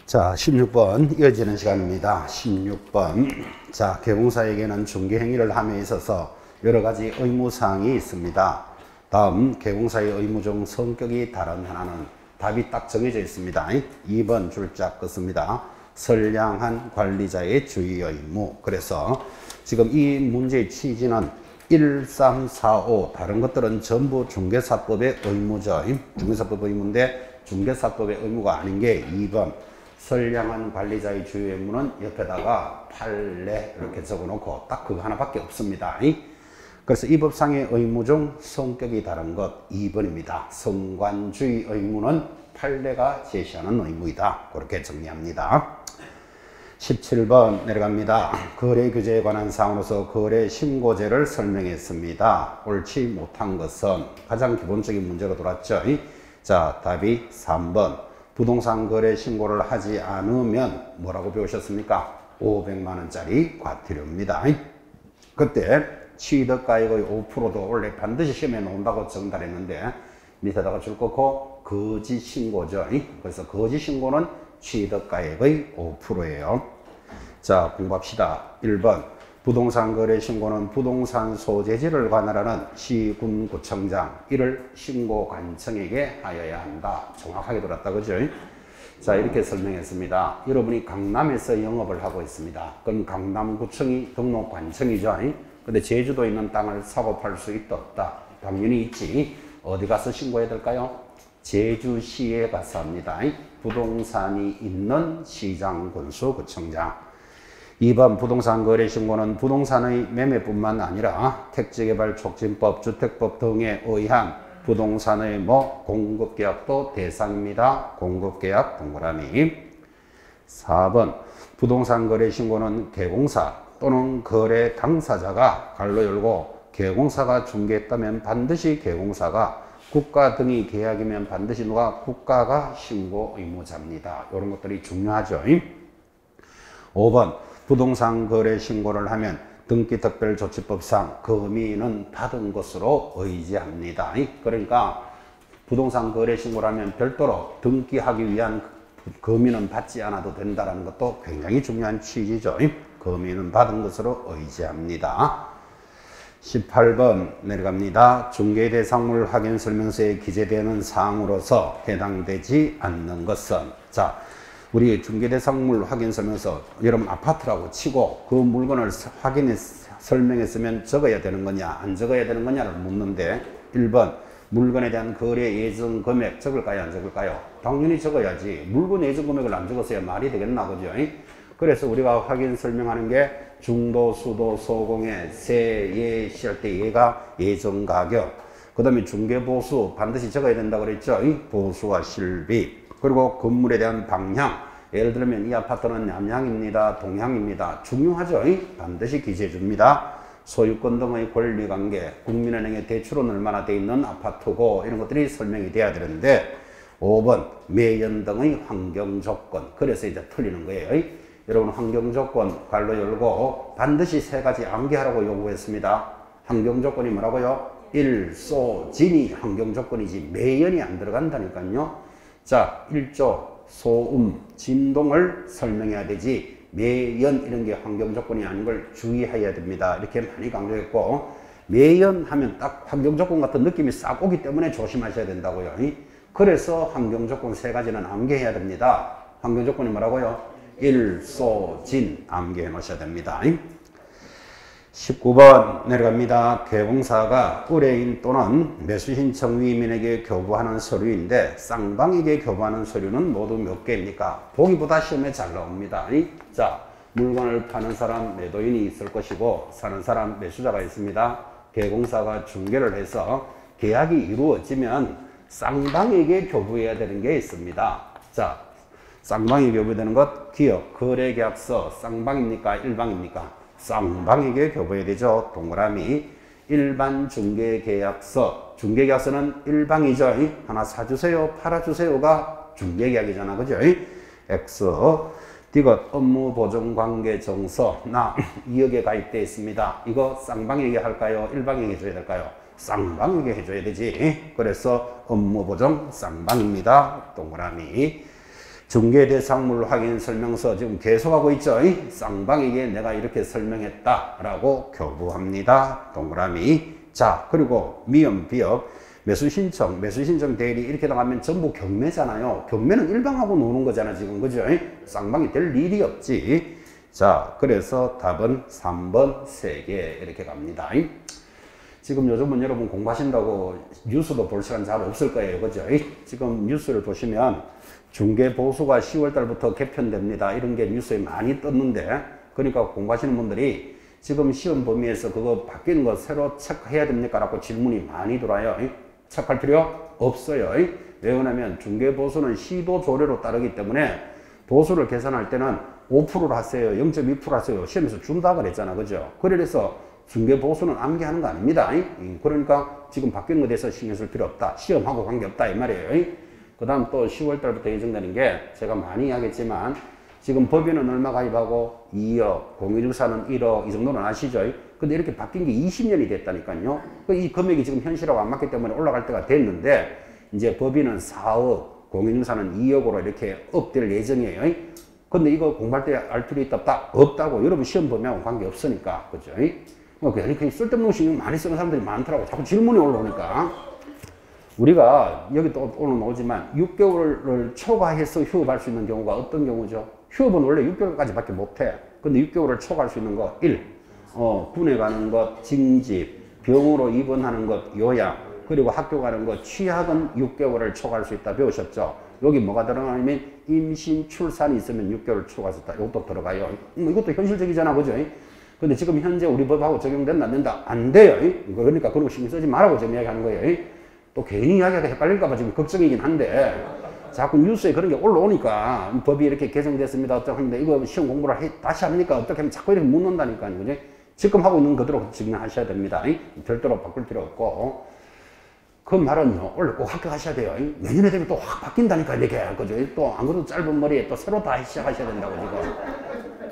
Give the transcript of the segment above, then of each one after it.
자, 16번 이어지는 시간입니다. 16번. 자, 개공사에게는 중개행위를 함에 있어서 여러 가지 의무사항이 있습니다. 다음 개공사의 의무 중 성격이 다른 하나는 답이 딱 정해져 있습니다. 2번 줄짝 긋습니다. 선량한 관리자의 주의 의무. 그래서 지금 이 문제의 취지는 1, 3, 4, 5 다른 것들은 전부 중개사법의 의무죠. 중개사법 의무인데 중개사법의 의무가 아닌 게 2번 선량한 관리자의 주의 의무는 옆에다가 판례 이렇게 적어놓고 딱 그거 하나밖에 없습니다. 그래서 이 법상의 의무 중 성격이 다른 것 2번입니다. 성관주의 의무는 판례가 제시하는 의무이다. 그렇게 정리합니다. 17번 내려갑니다. 거래 규제에 관한 사항으로서 거래 신고제를 설명했습니다. 옳지 못한 것은 가장 기본적인 문제로 돌았죠. 자, 답이 3번. 부동산 거래 신고를 하지 않으면 뭐라고 배우셨습니까? 500만 원짜리 과태료입니다. 그때 취득가액의 5%도 원래 반드시 시험에 나온다고 전달했는데 밑에다가 줄 거고 거짓 신고죠. 그래서 거짓 신고는 취득가액의 5%예요. 자, 공부합시다. 1번 부동산 거래 신고는 부동산 소재지를 관할하는 시군구청장 이를 신고관청에게 하여야 한다. 정확하게 들었다, 그죠? 자, 이렇게 설명했습니다. 여러분이 강남에서 영업을 하고 있습니다. 그럼 강남구청이 등록관청이죠. 근데 제주도에 있는 땅을 사고 팔 수 있다 없다? 당연히 있지. 어디 가서 신고해야 될까요? 제주시에 가서 합니다. 부동산이 있는 시장군수구청장. 2번 부동산 거래 신고는 부동산의 매매뿐만 아니라 택지개발촉진법, 주택법 등에 의한 부동산의 공급계약도 대상입니다. 공급계약 동그라미. 4번 부동산 거래 신고는 개공사 또는 거래 당사자가 갈로 열고 개공사가 중개했다면 반드시 개공사가 국가 등이 계약이면 반드시 누가 국가가 신고 의무자입니다. 이런 것들이 중요하죠. 5번 부동산 거래 신고를 하면 등기특별조치법상 금이는 받은 것으로 의지합니다. 그러니까 부동산 거래 신고를 하면 별도로 등기하기 위한 금이는 받지 않아도 된다는 것도 굉장히 중요한 취지죠. 금이는 받은 것으로 의지합니다. 18번 내려갑니다. 중개대상물 확인 설명서에 기재되는 사항으로서 해당되지 않는 것은, 자, 우리 중개대상물 확인 설명서 여러분 아파트라고 치고 그 물건을 확인해 설명했으면 적어야 되는 거냐 안 적어야 되는 거냐를 묻는데 1번 물건에 대한 거래 예정 금액 적을까요 안 적을까요? 당연히 적어야지. 물건 예정 금액을 안 적었어야 말이 되겠나, 그죠? 그래서 우리가 확인 설명하는 게 중도, 수도, 소공의 세, 예, 시할 때 예가 예정 가격, 그 다음에 중개보수 반드시 적어야 된다 그랬죠? 보수와 실비, 그리고 건물에 대한 방향, 예를 들면 이 아파트는 남향입니다, 동향입니다. 중요하죠? 반드시 기재해 줍니다. 소유권 등의 권리관계, 국민은행에 대출은 얼마나 돼 있는 아파트고 이런 것들이 설명이 돼야 되는데 5번 매연 등의 환경조건. 그래서 이제 틀리는 거예요. 여러분 환경조건 괄호 열고 반드시 세 가지 암기하라고 요구했습니다. 환경조건이 뭐라고요? 일소진이 환경조건이지 매연이 안 들어간다니까요. 자, 1조 소음, 진동을 설명해야 되지 매연 이런 게 환경조건이 아닌 걸 주의해야 됩니다. 이렇게 많이 강조했고 매연 하면 딱 환경조건 같은 느낌이 싹 오기 때문에 조심하셔야 된다고요. 그래서 환경조건 세 가지는 암기해야 됩니다. 환경조건이 뭐라고요? 일소진 암기해 놓으셔야 됩니다. 19번 내려갑니다. 개공사가 의뢰인 또는 매수신청 위민에게 교부하는 서류인데 쌍방에게 교부하는 서류는 모두 몇 개입니까? 보기보다 시험에 잘 나옵니다. 자, 물건을 파는 사람 매도인이 있을 것이고 사는 사람 매수자가 있습니다. 개공사가 중개를 해서 계약이 이루어지면 쌍방에게 교부해야 되는 게 있습니다. 자, 쌍방에 교부되는 것 기업 거래계약서 쌍방입니까? 일방입니까? 쌍방에게 교부해야 되죠. 동그라미. 일반 중개계약서. 중개계약서는 일방이죠. 하나 사주세요, 팔아주세요가 중개계약이잖아, 그죠? X. 디귿 업무보증관계정서. 나 2억에 가입되어 있습니다. 이거 쌍방에게 할까요? 일방에게 해줘야 될까요? 쌍방에게 해줘야 되지. 그래서 업무보증 쌍방입니다. 동그라미. 중개대상물 확인 설명서 지금 계속하고 있죠. 쌍방에게 내가 이렇게 설명했다라고 교부합니다. 동그라미. 자, 그리고 미음, 비읍, 매수신청 대리 이렇게 나가면 전부 경매잖아요. 경매는 일방하고 노는 거잖아, 지금. 그죠? 쌍방이 될 일이 없지. 자, 그래서 답은 3번 3개 이렇게 갑니다. 지금 요즘은 여러분 공부하신다고 뉴스도 볼 시간 잘 없을 거예요. 그죠? 지금 뉴스를 보시면 중개보수가 10월 달부터 개편됩니다. 이런 게 뉴스에 많이 떴는데, 그러니까 공부하시는 분들이 지금 시험 범위에서 그거 바뀌는 거 새로 체크해야 됩니까? 라고 질문이 많이 들어와요. 체크할 필요 없어요. 왜 그러냐면 중개보수는 시도 조례로 따르기 때문에 보수를 계산할 때는 5%로 하세요. 0.2% 하세요. 시험에서 준다 그랬잖아. 그죠? 그래서 중개보수는 암기하는 거 아닙니다. 그러니까 지금 바뀌는 것에 대해서 신경 쓸 필요 없다. 시험하고 관계없다. 이 말이에요. 그 다음 또 10월 달부터 예정되는 게 제가 많이 이야기했지만 지금 법인은 얼마 가입하고 2억, 공인중개사는 1억 이 정도는 아시죠? 근데 이렇게 바뀐 게 20년이 됐다니까요. 이 금액이 지금 현실하고 안 맞기 때문에 올라갈 때가 됐는데 이제 법인은 4억, 공인중개사는 2억으로 이렇게 업될 예정이에요. 근데 이거 공부할 때 알 필요 있다 없다? 없다고. 여러분 시험 보면 관계 없으니까. 그죠? 그냥 쓸데없는 신경 많이 쓰는 사람들이 많더라고. 자꾸 질문이 올라오니까. 우리가 여기 또 오늘 나오지만 6개월을 초과해서 휴업할 수 있는 경우가 어떤 경우죠? 휴업은 원래 6개월까지 밖에 못해. 근데 6개월을 초과할 수 있는 거 1. 군에 가는 것, 징집, 병으로 입원하는 것, 요양, 그리고 학교 가는 것, 취학은 6개월을 초과할 수 있다 배우셨죠? 여기 뭐가 들어가냐면 임신, 출산이 있으면 6개월 초과할 수 있다. 이것도 들어가요. 이것도 현실적이잖아. 그죠? 근데 지금 현재 우리 법하고 적용된다 안 된다? 안 돼요. 그러니까 그런 거 신경 쓰지 말라고 지금 이야기하는 거예요. 또 괜히 이야기가 헷갈릴까봐 지금 걱정이긴 한데 자꾸 뉴스에 그런 게 올라오니까 법이 이렇게 개정됐습니다. 어떻게 하는데 이거 시험 공부를 다시 합니까? 어떻게 하면 자꾸 이렇게 묻는다니까요. 그죠? 지금 하고 있는 그대로 지금 하셔야 됩니다. 별도로 바꿀 필요 없고. 그 말은요, 원래 꼭 합격하셔야 돼요. 내년에 되면 또 확 바뀐다니까, 이렇게. 그죠? 또 안 그래도 짧은 머리에 또 새로 다 시작하셔야 된다고 지금.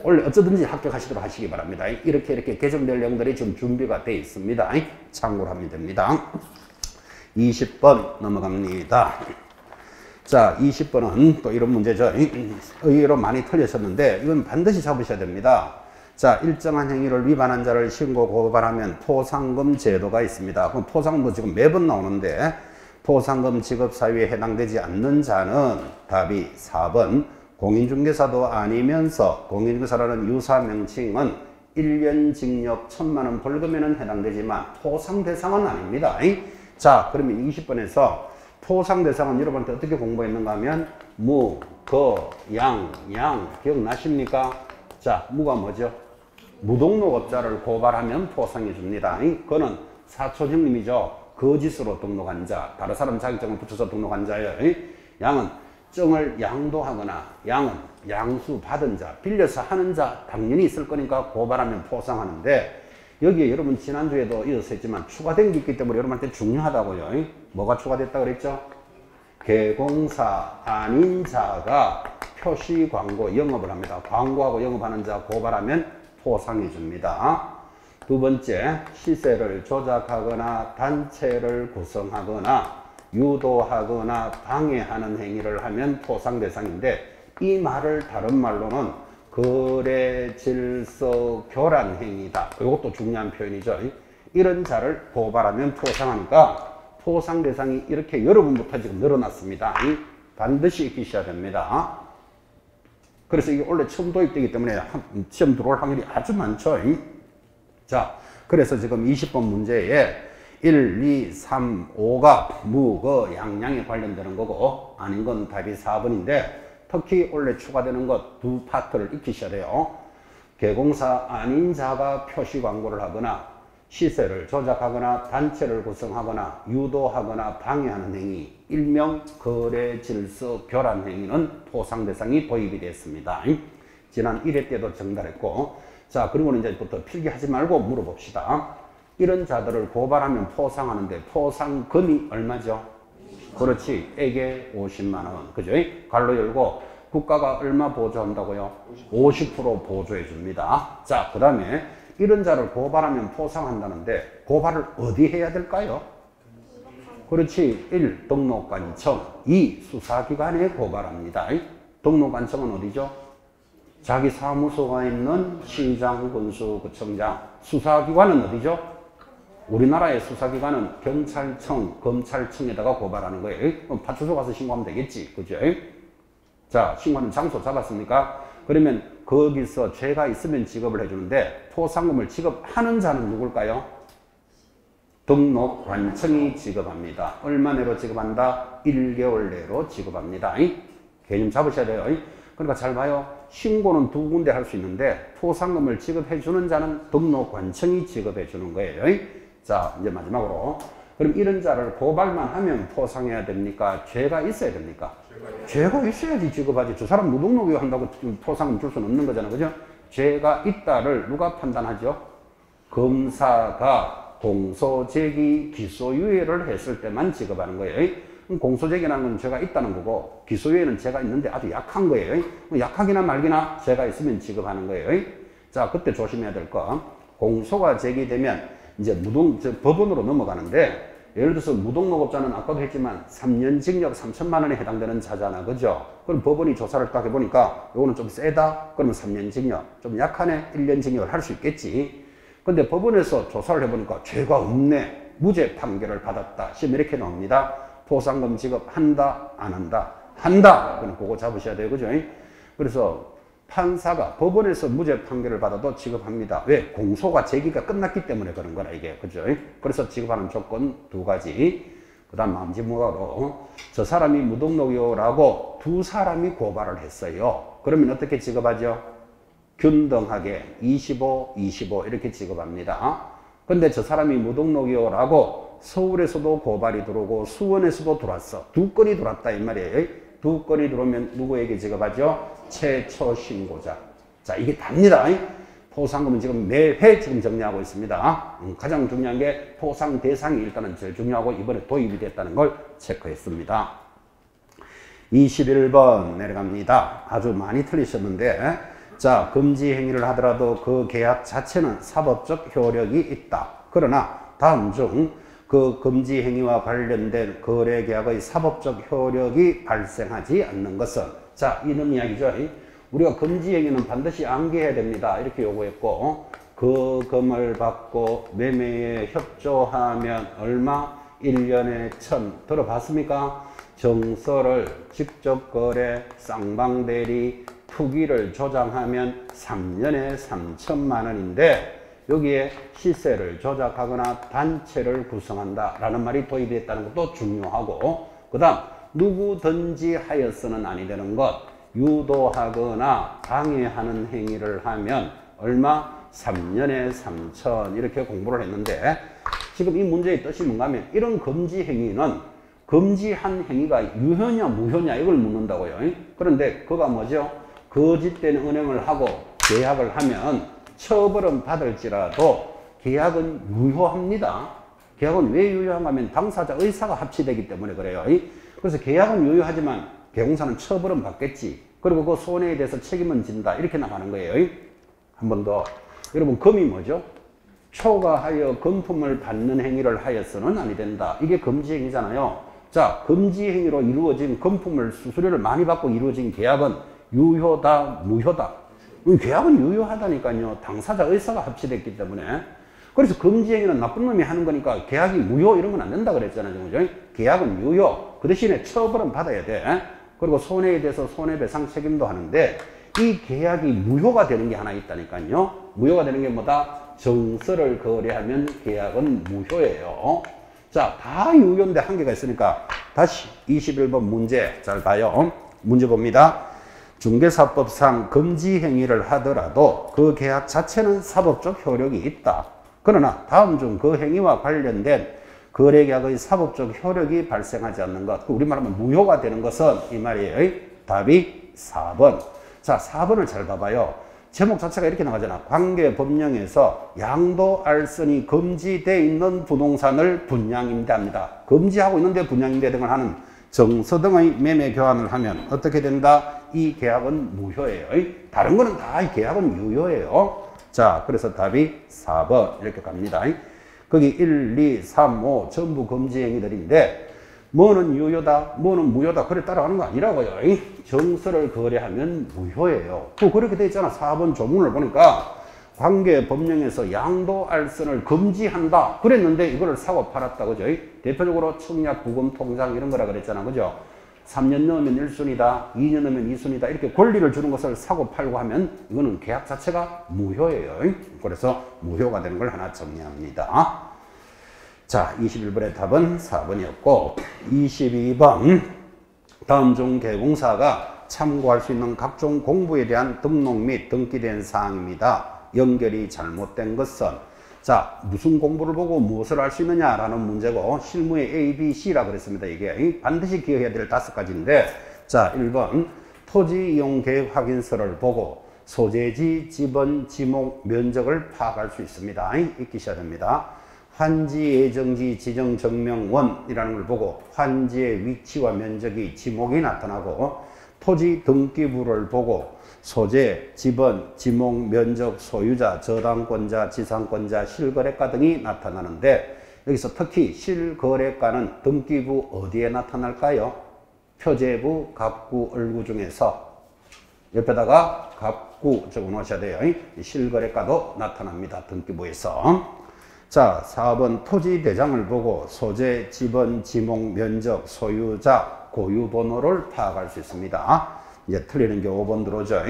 원래 어쩌든지 합격하시도록 하시기 바랍니다. 이렇게 개정될 내용들이 지금 준비가 되어 있습니다. 참고를 하면 됩니다. 20번 넘어갑니다. 자, 20번은 또 이런 문제죠. 의외로 많이 틀리셨는데 이건 반드시 잡으셔야 됩니다. 자, 일정한 행위를 위반한 자를 신고 고발하면 포상금 제도가 있습니다. 그럼 포상금도 지금 매번 나오는데 포상금 지급 사유에 해당되지 않는 자는 답이 4번 공인중개사도 아니면서 공인중개사라는 유사 명칭은 1년 징역 1,000만 원 벌금에는 해당되지만 포상 대상은 아닙니다. 자, 그러면 20번에서 포상 대상은 여러분한테 어떻게 공부했는가 하면 무, 거, 양 기억나십니까? 자, 무가 뭐죠? 무등록업자를 고발하면 포상해 줍니다. 그거는 사촌 형님이죠. 거짓으로 등록한 자, 다른 사람 자격증을 붙여서 등록한 자예요. 양은 증을 양도하거나 양은 양수 받은 자, 빌려서 하는 자 당연히 있을 거니까 고발하면 포상하는데 여기에 여러분 지난주에도 이어서 했지만 추가된 게 있기 때문에 여러분한테 중요하다고요. 뭐가 추가됐다 그랬죠? 개공사 아닌 자가 표시 광고 영업을 합니다. 광고하고 영업하는 자 고발하면 포상해 줍니다. 두 번째, 시세를 조작하거나 단체를 구성하거나 유도하거나 방해하는 행위를 하면 포상 대상인데 이 말을 다른 말로는 거래 질서 교란 행위다. 이것도 중요한 표현이죠. 이런 자를 고발하면 포상하니까 포상 대상이 이렇게 여러분부터 지금 늘어났습니다. 반드시 익히셔야 됩니다. 그래서 이게 원래 처음 도입되기 때문에 시험 들어올 확률이 아주 많죠. 자, 그래서 지금 20번 문제에 1, 2, 3, 5가 무, 거, 양양에 관련되는 거고 아닌 건 답이 4번인데 특히 원래 추가되는 것 두 파트를 익히셔야 돼요. 개공사 아닌 자가 표시 광고를 하거나 시세를 조작하거나 단체를 구성하거나 유도하거나 방해하는 행위, 일명 거래 질서 교란 행위는 포상 대상이 도입이 됐습니다. 지난 1회 때도 전달했고, 자, 그리고는 이제부터 필기하지 말고 물어봅시다. 이런 자들을 고발하면 포상하는데 포상금이 얼마죠? 그렇지, 액에 50만 원. 그죠? 갈로 열고 국가가 얼마 보조한다고요? 50% 보조해 줍니다. 자, 그 다음에 이런 자를 고발하면 포상한다는데 고발을 어디 해야 될까요? 그렇지, 1. 등록관청, 2. 수사기관에 고발합니다. 등록관청은 어디죠? 자기 사무소가 있는 시장, 군수, 구청장. 수사기관은 어디죠? 우리나라의 수사기관은 경찰청, 검찰청에다가 고발하는 거예요. 그럼 파출소 가서 신고하면 되겠지. 그죠? 자, 신고하는 장소 잡았습니까? 그러면 거기서 죄가 있으면 지급을 해주는데 포상금을 지급하는 자는 누굴까요? 등록관청이 지급합니다. 얼마 내로 지급한다? 1개월 내로 지급합니다. 개념 잡으셔야 돼요. 그러니까 잘 봐요. 신고는 두 군데 할 수 있는데 포상금을 지급해주는 자는 등록관청이 지급해주는 거예요. 자, 이제 마지막으로. 그럼 이런 자를 고발만 하면 포상해야 됩니까? 죄가 있어야 됩니까? 죄가 있어야지 지급하지. 저 사람 무등록이고 한다고 포상금 줄 수는 없는 거잖아요. 그죠? 죄가 있다를 누가 판단하죠? 검사가 공소제기 기소유예를 했을 때만 지급하는 거예요. 공소제기라는 건 죄가 있다는 거고 기소유예는 죄가 있는데 아주 약한 거예요. 약하기나 말기나 죄가 있으면 지급하는 거예요. 자, 그때 조심해야 될 거. 공소가 제기되면 이제 법원으로 넘어가는데 예를 들어서 무등록업자는 아까도 했지만 3년 징역 3천만 원에 해당되는 자잖아. 그죠? 그럼 법원이 조사를 딱 해보니까 요거는 좀 세다? 그러면 3년 징역. 좀 약하네? 1년 징역을 할 수 있겠지. 근데 법원에서 조사를 해보니까 죄가 없네. 무죄 판결을 받았다. 시험 이렇게 나옵니다. 포상금 지급한다? 안 한다? 한다! 그럼 그거 잡으셔야 돼요. 그죠? 그래서 판사가 법원에서 무죄 판결을 받아도 지급합니다. 왜? 공소가 제기가 끝났기 때문에 그런 거라 이게. 그죠? 그래서 지급하는 조건 두 가지. 그 다음 마지막으로 저 사람이 무등록이요라고 두 사람이 고발을 했어요. 그러면 어떻게 지급하죠? 균등하게 25, 25 이렇게 지급합니다. 근데 저 사람이 무등록이요라고 서울에서도 고발이 들어오고 수원에서도 들어왔어. 두 건이 들어왔다 이 말이에요. 두 건이 들어오면 누구에게 지급하죠? 최초 신고자. 자, 이게 답니다. 포상금은 지금 매회 지금 정리하고 있습니다. 가장 중요한 게 포상 대상이 일단은 제일 중요하고 이번에 도입이 됐다는 걸 체크했습니다. 21번 내려갑니다. 아주 많이 틀리셨는데 자, 금지 행위를 하더라도 그 계약 자체는 사법적 효력이 있다. 그러나 다음 중 그 금지 행위와 관련된 거래 계약의 사법적 효력이 발생하지 않는 것은 자, 이런 이야기죠. 우리가 금지 행위는 반드시 암기해야 됩니다. 이렇게 요구했고 그 금을 받고 매매에 협조하면 얼마? 1년에 1000. 들어봤습니까? 정서를 직접 거래, 쌍방대리, 투기를 조장하면 3년에 3천만 원인데 여기에 시세를 조작하거나 단체를 구성한다 라는 말이 도입됐다는 것도 중요하고 그 다음 누구든지 하여서는 아니 되는 것 유도하거나 방해하는 행위를 하면 얼마? 3년에 3천 이렇게 공부를 했는데 지금 이 문제의 뜻이 뭔가 하면 이런 금지 행위는 금지한 행위가 유효냐 무효냐 이걸 묻는다고요. 그런데 그가 뭐죠? 거짓된 은행을 하고 계약을 하면 처벌은 받을지라도 계약은 유효합니다. 계약은 왜 유효한가 하면 당사자 의사가 합치되기 때문에 그래요. 그래서 계약은 유효하지만 배공사는 처벌은 받겠지. 그리고 그 손해에 대해서 책임은 진다. 이렇게 나가는 거예요. 한 번 더. 여러분 금이 뭐죠? 초과하여 금품을 받는 행위를 하여서는 아니 된다. 이게 금지 행위잖아요. 자, 금지 행위로 이루어진 금품을 수수료를 많이 받고 이루어진 계약은 유효다, 무효다. 계약은 유효하다니까요. 당사자 의사가 합치됐기 때문에. 그래서 금지 행위는 나쁜 놈이 하는 거니까 계약이 무효 이런 건 안 된다 그랬잖아요. 그죠? 계약은 유효. 그 대신에 처벌은 받아야 돼. 그리고 손해에 대해서 손해배상 책임도 하는데 이 계약이 무효가 되는 게 하나 있다니까요. 무효가 되는 게 뭐다? 정서를 거래하면 계약은 무효예요. 자, 다 유효인데 한계가 있으니까 다시 21번 문제 잘 봐요. 문제 봅니다. 중개사법상 금지 행위를 하더라도 그 계약 자체는 사법적 효력이 있다. 그러나 다음 중 그 행위와 관련된 거래계약의 사법적 효력이 발생하지 않는 것. 우리말하면 무효가 되는 것은 이 말이에요. 답이 4번. 자, 4번을 잘 봐봐요. 제목 자체가 이렇게 나가잖아. 관계법령에서 양도알선이 금지되어 있는 부동산을 분양임대합니다. 금지하고 있는데 분양임대 등을 하는 정서 등의 매매 교환을 하면 어떻게 된다? 이 계약은 무효예요. 다른 거는 다 이 계약은 유효예요. 자, 그래서 답이 4번 이렇게 갑니다. 거기 1, 2, 3, 5 전부 금지 행위들인데 뭐는 유효다, 뭐는 무효다, 그래 따라가는 거 아니라고요. 정서를 거래하면 무효예요. 그렇게 돼 있잖아. 4번 조문을 보니까 관계 법령에서 양도 알선을 금지한다 그랬는데 이거를 사고 팔았다, 그죠? 대표적으로 청약, 부금, 통장 이런 거라 그랬잖아, 그죠? 3년 넣으면 1순위다, 2년 넣으면 2순위다, 이렇게 권리를 주는 것을 사고 팔고 하면 이거는 계약 자체가 무효예요. 그래서 무효가 되는 걸 하나 정리합니다. 자, 21번의 답은 4번이었고, 22번 다음 중 개공사가 참고할 수 있는 각종 공부에 대한 등록 및 등기된 사항입니다. 연결이 잘못된 것은, 자, 무슨 공부를 보고 무엇을 할 수 있느냐라는 문제고, 실무에 A, B, C라 그랬습니다. 이게 반드시 기억해야 될 5가지인데, 자, 1번 토지 이용 계획 확인서를 보고 소재지, 지번, 지목, 면적을 파악할 수 있습니다. 익히셔야 됩니다. 환지, 예정지, 지정, 정명원이라는 걸 보고 환지의 위치와 면적이, 지목이 나타나고, 토지 등기부를 보고 소재, 지번, 지목, 면적, 소유자, 저당권자, 지상권자, 실거래가 등이 나타나는데, 여기서 특히 실거래가는 등기부 어디에 나타날까요? 표제부, 갑구, 을구 중에서 옆에다가 갑구 적어 놓으셔야 돼요. 실거래가도 나타납니다. 등기부에서. 자, 4번 토지 대장을 보고 소재, 지번, 지목, 면적, 소유자, 고유번호를 파악할 수 있습니다. 이제 틀리는 게 5번 들어오죠.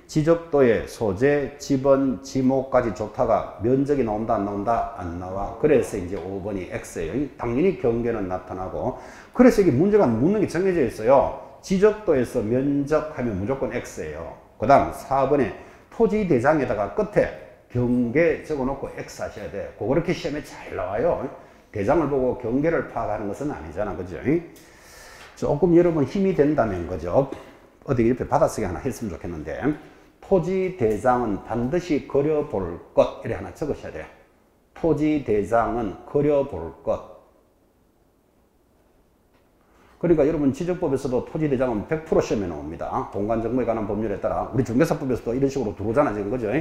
지적도에 소재, 지번, 지목까지 좋다가 면적이 나온다, 안 나온다? 안 나와. 그래서 이제 5번이 X예요. 당연히 경계는 나타나고. 그래서 이게 문제가 묻는 게 정해져 있어요. 지적도에서 면적하면 무조건 X예요. 그 다음 4번에 토지 대장에다가 끝에 경계 적어놓고 X 하셔야 돼. 그렇게 시험에 잘 나와요. 대장을 보고 경계를 파악하는 것은 아니잖아, 그죠? 조금 여러분 힘이 된다면, 그죠? 어디 옆에 받아쓰기 하나 했으면 좋겠는데, 토지 대장은 반드시 그려볼 것, 이래 하나 적으셔야 돼요. 토지 대장은 그려볼 것. 그러니까 여러분 지적법에서도 토지 대장은 100% 시험에 나옵니다. 공간정보에 관한 법률에 따라. 우리 중개사법에서도 이런 식으로 들어오잖아, 지금, 그죠?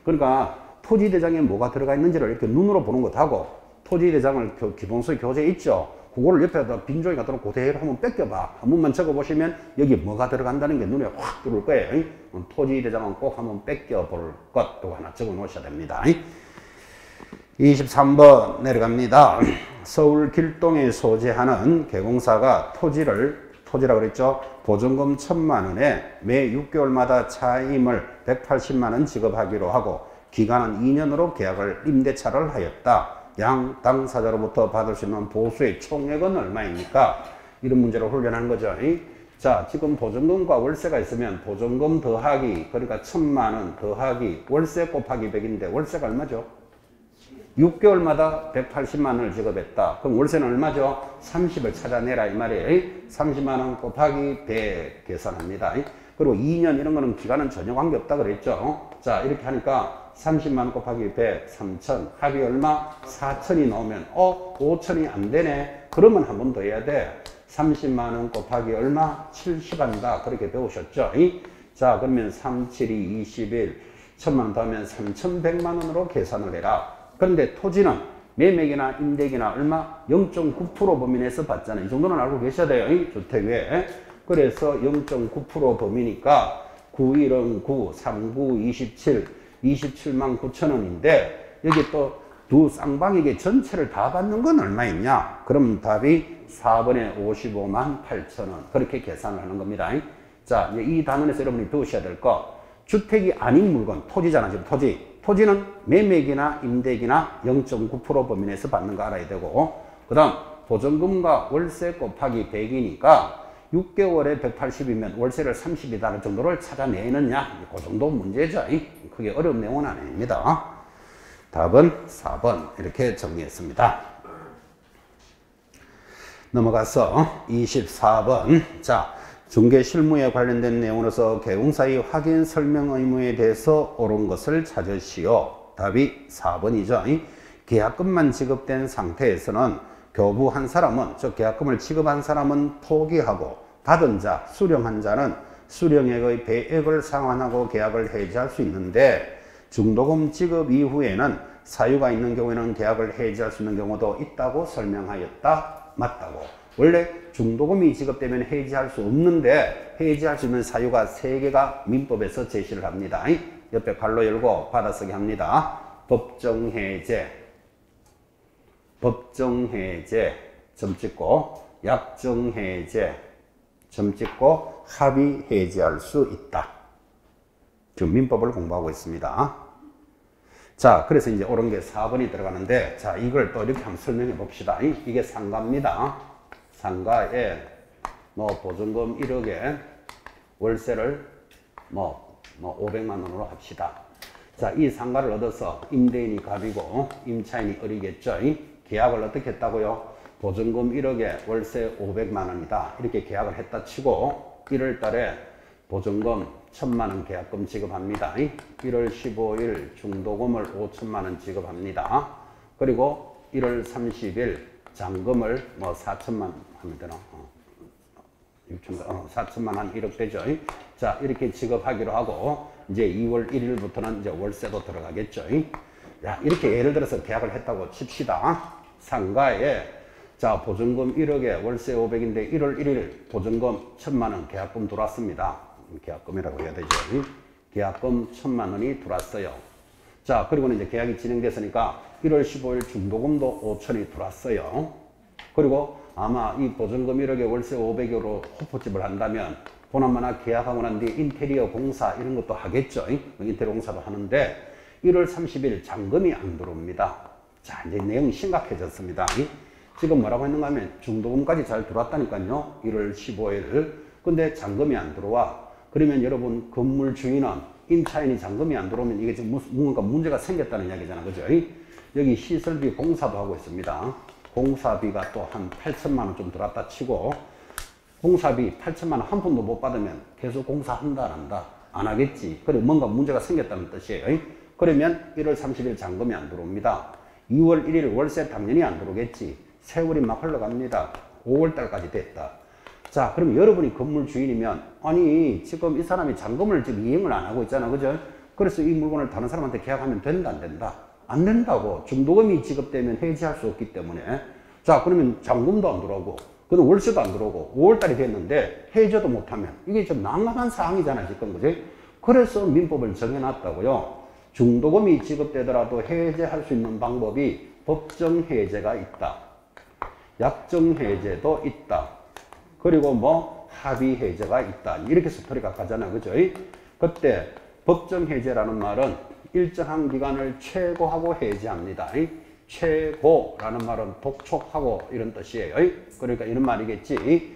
그러니까 토지 대장에 뭐가 들어가 있는지를 이렇게 눈으로 보는 것하고, 토지 대장을 기본서 교재에 있죠. 그거를 옆에다 빈종이 갖다 놓고 그대로 한번 뺏겨봐. 한 번만 적어보시면 여기 뭐가 들어간다는 게 눈에 확 들어올 거예요. 토지 대장은 꼭 한번 뺏겨볼 것, 또 하나 적어 놓으셔야 됩니다. 23번 내려갑니다. 서울 길동에 소재하는 개공사가 토지라고 그랬죠. 보증금 1,000만 원에 매 6개월마다 차임을 180만 원 지급하기로 하고 기간은 2년으로 계약을 임대차를 하였다. 양 당사자로부터 받을 수 있는 보수의 총액은 얼마입니까? 이런 문제로 훈련한 거죠. 자, 지금 보증금과 월세가 있으면 보증금 더하기, 그러니까 1,000만 원 더하기 월세 곱하기 100인데 월세가 얼마죠? 6개월마다 180만 원을 지급했다. 그럼 월세는 얼마죠? 30을 찾아내라 이 말이에요. 30만 원 곱하기 100 계산합니다. 그리고 2년 이런 거는 기간은 전혀 관계없다 그랬죠. 자, 이렇게 하니까 30만 원 곱하기 100, 3,000. 합이 얼마? 4,000이 나오면 5,000이 안 되네. 그러면 한 번 더 해야 돼. 30만 원 곱하기 얼마? 70 한다. 그렇게 배우셨죠? 자, 그러면 3, 7이 21. 1,000만 원 더하면 3,100만 원으로 계산을 해라. 그런데 토지는 매매기나 임대기나 얼마? 0.9% 범위 내에서 받잖아요. 이 정도는 알고 계셔야 돼요. 주택 외에. 그래서 0.9% 범위니까 9일은 9, 39, 27, 27만 9천 원인데 여기 또 두 쌍방에게 전체를 다 받는 건 얼마있냐? 그럼 답이 4번에 55만 8천 원. 그렇게 계산을 하는 겁니다. 자, 이제 이 단원에서 여러분이 배우셔야 될 거. 주택이 아닌 물건, 토지잖아, 지금 토지. 토지는 매매기나 임대기나 0.9% 범위 내에서 받는 거 알아야 되고, 그 다음 보증금과 월세 곱하기 100이니까 6개월에 180이면 월세를 30이다는 정도를 찾아내느냐, 그 정도 문제죠. 그게 어려운 내용은 아닙니다. 답은 4번 이렇게 정리했습니다. 넘어가서 24번. 자, 중개 실무에 관련된 내용으로서 개공사의 확인 설명 의무에 대해서 옳은 것을 찾으시오. 답이 4번이죠. 계약금만 지급된 상태에서는 교부 한 사람은, 즉 계약금을 지급한 사람은 포기하고 받은 자, 수령한 자는 수령액의 배액을 상환하고 계약을 해지할 수 있는데, 중도금 지급 이후에는 사유가 있는 경우에는 계약을 해지할 수 있는 경우도 있다고 설명하였다. 맞다고. 원래 중도금이 지급되면 해지할 수 없는데 해지할 수 있는 사유가 3개가 민법에서 제시를 합니다. 옆에 괄호 열고 받아쓰기 합니다. 법정해제, 법정해제, 점 찍고 약정해제, 점 찍고 합의해제할 수 있다. 지금 민법을 공부하고 있습니다. 자, 그래서 이제 옳은 게 4번이 들어가는데, 자, 이걸 또 이렇게 한번 설명해 봅시다. 이게 상가입니다. 상가에 보증금 1억에 월세를 500만 원으로 합시다. 자, 이 상가를 얻어서 임대인이 갑이고 임차인이 을이겠죠. 계약을 어떻게 했다고요? 보증금 1억에 월세 500만 원이다. 이렇게 계약을 했다 치고 1월 달에 보증금 1000만 원 계약금 지급합니다. 1월 15일 중도금을 5천만 원 지급합니다. 그리고 1월 30일 잔금을 4천만 하면 되나? 4천만 한 1억 되죠. 자, 이렇게 지급하기로 하고 이제 2월 1일부터는 이제 월세도 들어가겠죠. 야, 이렇게 예를 들어서 계약을 했다고 칩시다. 상가에 자, 보증금 1억에 월세 500인데 1월 1일 보증금 1000만 원 계약금 들어왔습니다. 계약금이라고 해야 되죠. 계약금 1000만 원이 들어왔어요. 자, 그리고는 이제 계약이 진행됐으니까 1월 15일 중도금도 5천이 들어왔어요. 그리고 아마 이 보증금 1억에 월세 500으로 호프집을 한다면 보나마나 계약하고 난 뒤에 인테리어 공사 이런 것도 하겠죠. 인테리어 공사도 하는데 1월 30일 잔금이 안 들어옵니다. 자, 이제 내용이 심각해졌습니다. 지금 뭐라고 했는가 하면 중도금까지 잘 들어왔다니까요. 1월 15일. 근데 잔금이 안 들어와. 그러면 여러분 건물 주인은 임차인이 잔금이 안 들어오면 이게 지금 뭔가 문제가 생겼다는 이야기잖아. 그죠? 여기 시설비 공사도 하고 있습니다. 공사비가 또 한 8천만 원 좀 들어왔다 치고 공사비 8천만 원 한 푼도 못 받으면 계속 공사한다 안 한다? 안 하겠지. 그래 뭔가 문제가 생겼다는 뜻이에요. 그러면 1월 30일 잔금이 안 들어옵니다. 2월 1일 월세 당연히 안 들어오겠지. 세월이 막 흘러갑니다. 5월 달까지 됐다. 자, 그럼 여러분이 건물 주인이면 아니 지금 이 사람이 잔금을 지금 이행을 안 하고 있잖아. 그죠? 그래서 이 물건을 다른 사람한테 계약하면 된다 안 된다? 안 된다고. 중도금이 지급되면 해지할 수 없기 때문에. 자, 그러면 잔금도 안 들어오고 그는 월세도 안 들어오고 5월 달이 됐는데 해지도 못하면 이게 좀 난감한 상황이잖아 지금. 그지? 그래서 민법을 정해놨다고요. 중도금이 지급되더라도 해제할 수 있는 방법이 법정해제가 있다. 약정해제도 있다. 그리고 합의해제가 있다. 이렇게 스토리가 가잖아. 그죠? 그때 법정해제라는 말은 일정한 기간을 최고하고 해제합니다. 최고라는 말은 독촉하고 이런 뜻이에요. 그러니까 이런 말이겠지.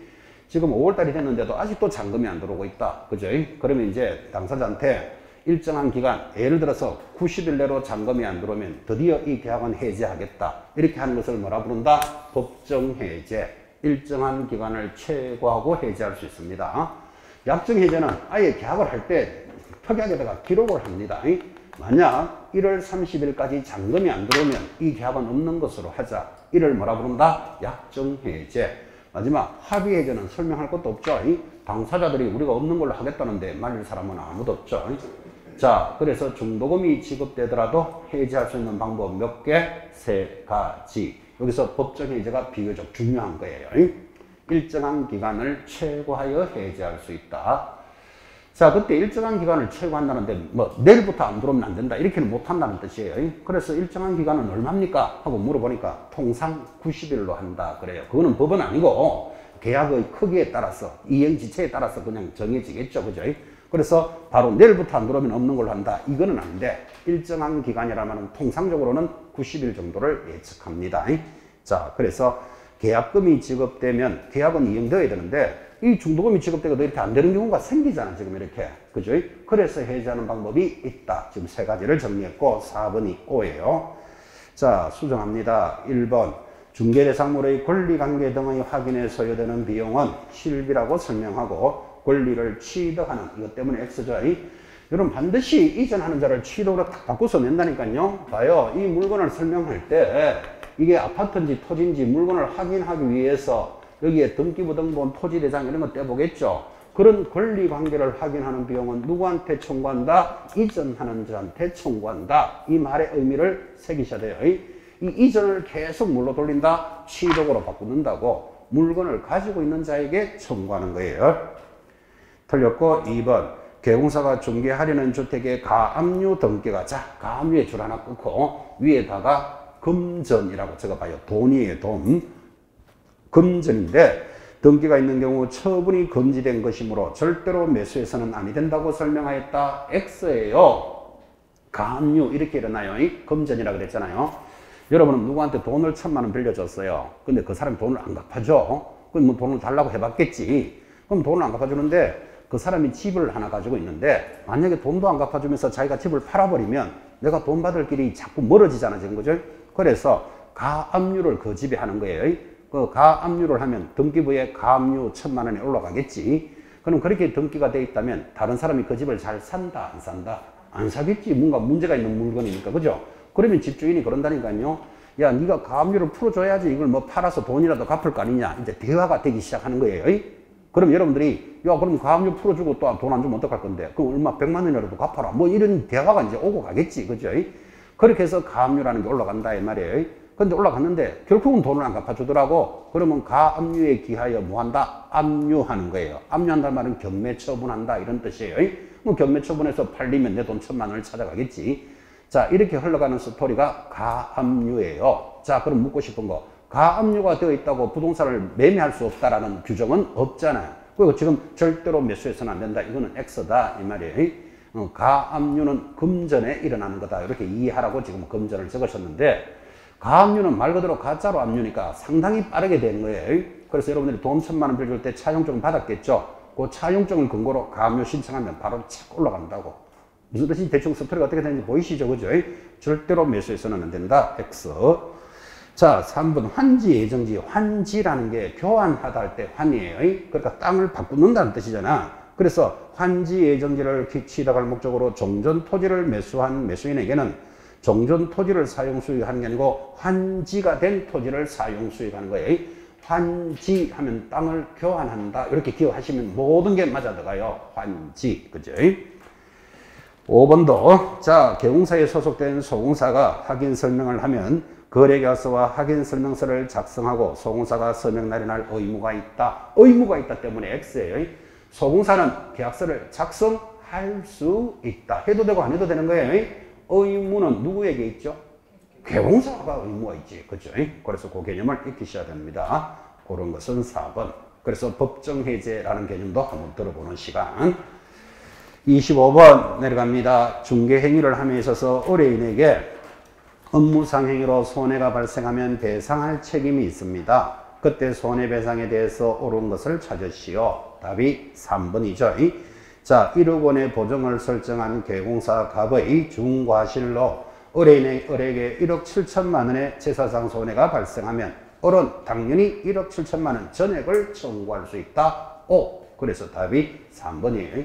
지금 5월달이 됐는데도 아직도 잔금이 안 들어오고 있다. 그죠? 그러면 이제 당사자한테 일정한 기간, 예를 들어서 90일 내로 잔금이 안 들어오면 드디어 이 계약은 해제하겠다. 이렇게 하는 것을 뭐라 부른다? 법정해제. 일정한 기간을 최고하고 해제할 수 있습니다. 약정해제는 아예 계약을 할 때 특약에다가 기록을 합니다. 만약 1월 30일까지 잔금이 안 들어오면 이 계약은 없는 것으로 하자. 이를 뭐라 부른다? 약정해제. 마지막 합의해제는 설명할 것도 없죠. 당사자들이 우리가 없는 걸로 하겠다는데 말릴 사람은 아무도 없죠. 자, 그래서 중도금이 지급되더라도 해지할 수 있는 방법 몇 개? 3가지. 여기서 법정해제가 비교적 중요한 거예요. 일정한 기간을 최고하여 해지할 수 있다. 자, 그때 일정한 기간을 최고한다는데 내일부터 안 들어오면 안 된다. 이렇게는 못 한다는 뜻이에요. 그래서 일정한 기간은 얼마입니까? 하고 물어보니까 통상 90일로 한다. 그래요. 그거는 법은 아니고 계약의 크기에 따라서 이행지체에 따라서 그냥 정해지겠죠. 그죠? 그래서 바로 내일부터 안 들어오면 없는 걸로 한다. 이거는 아닌데 일정한 기간이라면 통상적으로는 90일 정도를 예측합니다. 자, 그래서 계약금이 지급되면 계약은 이행되어야 되는데 이 중도금이 지급되고 이렇게 안 되는 경우가 생기잖아. 지금 이렇게. 그죠? 그래서 해지하는 방법이 있다. 지금 3가지를 정리했고 4번이 O예요. 자, 수정합니다. 1번. 중개대상물의 권리관계 등의 확인에 소요되는 비용은 실비라고 설명하고 권리를 취득하는 이것 때문에 X죠. 여러분 반드시 이전하는 자를 취득으로 딱 바꿔서 낸다니까요. 봐요. 이 물건을 설명할 때 이게 아파트인지 토지인지 물건을 확인하기 위해서 여기에 등기부등본 토지대장 이런 거 떼보겠죠. 그런 권리관계를 확인하는 비용은 누구한테 청구한다? 이전하는 자한테 청구한다. 이 말의 의미를 새기셔야 돼요. 이 이전을 계속 뭘로 돌린다? 취득으로 바꾸는다고. 물건을 가지고 있는 자에게 청구하는 거예요. 틀렸고 2번 개공사가 중개하려는 주택의 가압류 등기가 자 가압류에 줄 하나 끊고 위에다가 금전이라고 적어봐요. 돈이에요. 돈. 금전인데 등기가 있는 경우 처분이 금지된 것이므로 절대로 매수해서는 아니 된다고 설명하였다. X예요. 가압류 이렇게 일어나요. 금전이라 그랬잖아요. 여러분은 누구한테 돈을 1,000만 원 빌려줬어요. 근데 그 사람이 돈을 안 갚아줘. 그럼 뭐 돈을 달라고 해봤겠지. 그럼 돈을 안 갚아주는데 그 사람이 집을 하나 가지고 있는데 만약에 돈도 안 갚아주면서 자기가 집을 팔아버리면 내가 돈 받을 길이 자꾸 멀어지잖아 지금 그죠? 그래서 가압류를 그 집에 하는 거예요. 그 가압류를 하면 등기부에 가압류 1,000만 원이 올라가겠지. 그럼 그렇게 등기가 돼 있다면 다른 사람이 그 집을 잘 산다 안 산다? 안 사겠지. 뭔가 문제가 있는 물건이니까 그죠? 그러면 집주인이 그런다니까요. 야 네가 가압류를 풀어줘야지 이걸 뭐 팔아서 돈이라도 갚을 거 아니냐. 이제 대화가 되기 시작하는 거예요. 그럼 여러분들이 야 그럼 가압류 풀어주고 또 돈 안 주면 어떡할 건데 그럼 얼마 100만 원이라도 갚아라 뭐 이런 대화가 이제 오고 가겠지 그죠? 그렇게 해서 가압류라는 게 올라간다 이 말이에요. 근데 올라갔는데 결국은 돈을 안 갚아주더라고. 그러면 가압류에 기하여 뭐 한다? 압류하는 거예요. 압류한다는 말은 경매 처분한다 이런 뜻이에요. 뭐 경매 처분해서 팔리면 내 돈 1,000만 원을 찾아가겠지. 자 이렇게 흘러가는 스토리가 가압류예요. 자 그럼 묻고 싶은 거 가압류가 되어 있다고 부동산을 매매할 수 없다라는 규정은 없잖아요. 그리고 지금 절대로 매수해서는 안 된다. 이거는 X다 이 말이에요. 가압류는 금전에 일어나는 거다. 이렇게 이해하라고 지금 금전을 적으셨는데 가압류는 말 그대로 가짜로 압류니까 상당히 빠르게 되는 거예요. 그래서 여러분들이 돈 1,000만 원 빌려줄 때 차용증을 받았겠죠. 그 차용증을 근거로 가압류 신청하면 바로 착 올라간다고. 무슨 뜻인지 대충 스토리가 어떻게 되는지 보이시죠? 그죠? 절대로 매수해서는 안 된다. X. 자, 3번 환지 예정지. 환지라는 게 교환하다 할 때 환이에요. 그러니까 땅을 바꾸는다는 뜻이잖아. 그래서 환지 예정지를 취득할 목적으로 종전 토지를 매수한 매수인에게는 종전 토지를 사용 수익하는 게 아니고 환지가 된 토지를 사용 수익하는 거예요. 환지 하면 땅을 교환한다. 이렇게 기억하시면 모든 게 맞아 들어가요. 환지. 그죠? 5번도 자, 개공사에 소속된 소공사가 확인 설명을 하면 거래계약서와 확인설명서를 작성하고 소공사가 서명 날인할 의무가 있다. 의무가 있다 때문에 X예요. 소공사는 계약서를 작성할 수 있다. 해도 되고 안 해도 되는 거예요. 의무는 누구에게 있죠? 개공사가 의무가 있지. 그렇죠? 그래서 그 개념을 익히셔야 됩니다. 그런 것은 4번. 그래서 법정해제라는 개념도 한번 들어보는 시간. 25번 내려갑니다. 중개행위를 함에 있어서 의뢰인에게 업무상 행위로 손해가 발생하면 배상할 책임이 있습니다. 그때 손해배상에 대해서 옳은 것을 찾으시오. 답이 3번이죠. 자, 1억 원의 보증을 설정한 개공사 갑의 중과실로 의뢰인에게 1억 7천만 원의 제사상 손해가 발생하면 을은 당연히 1억 7천만 원 전액을 청구할 수 있다. 오, 그래서 답이 3번이에요.